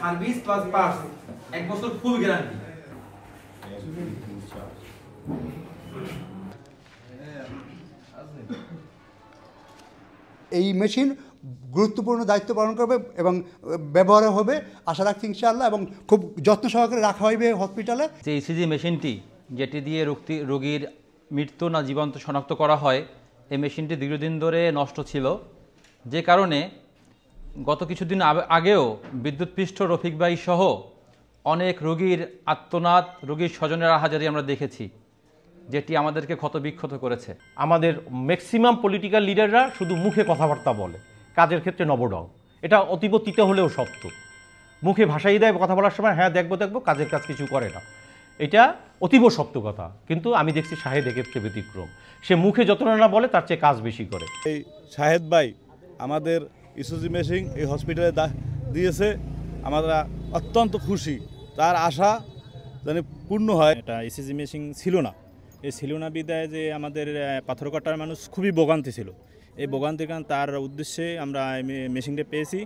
Service plus parts 1 বছর full guarantee. এই machine গুরুত্বপূর্ণ দায়িত্ব পালন করবে এবং ব্যবহার হবে আশা রাখছি ইনশাআল্লাহ, এবং খুব যত্ন সহকারে রাখা হইবে হসপিটালে। যে ইসিজি মেশিনটি যেটি দিয়ে রোগীর মৃত্যু না জীবন্ত শনাক্ত করা হয়, এই মেশিনটি দীর্ঘদিন ধরে নষ্ট ছিল, যে কারণে গত কিছুদিন আগেও বিদ্যুৎপৃষ্ট রফিক ভাই সহ অনেক রোগীর আত্মনাদ, রোগীর স্বজনের আহাজারি আমরা দেখেছি, যেটি আমাদেরকে ক্ষতবিক্ষত করেছে। আমাদের ম্যাক্সিমাম পলিটিক্যাল লিডাররা শুধু মুখে কথাবার্তা বলে, কাজের ক্ষেত্রে নবডং। এটা অতীব তিতে হলেও সত্য। মুখে ভাষাই দেয় কথা বলার সময়, হ্যাঁ দেখবো, কাজের কাজ কিছু করে না। এটা অতীব সত্য কথা, কিন্তু আমি দেখছি শাহেদ এক্ষেত্রে ব্যতিক্রম। সে মুখে যত না বলে তার চেয়ে কাজ বেশি করে। এই শাহেদ ভাই আমাদের ইসিজি মেশিন এই হসপিটালে দিয়েছে, আমরা অত্যন্ত খুশি। তার আশা যেন পূর্ণ হয়। এটা ইসিজি মেশিন ছিল না, এই ছিল না বিদায় যে আমাদের পাথরঘাটার মানুষ খুবই ভোগান্তি ছিল। এই ভোগান্তির কারণ তার উদ্দেশ্যে আমরা মেশিনটা পেয়েছি।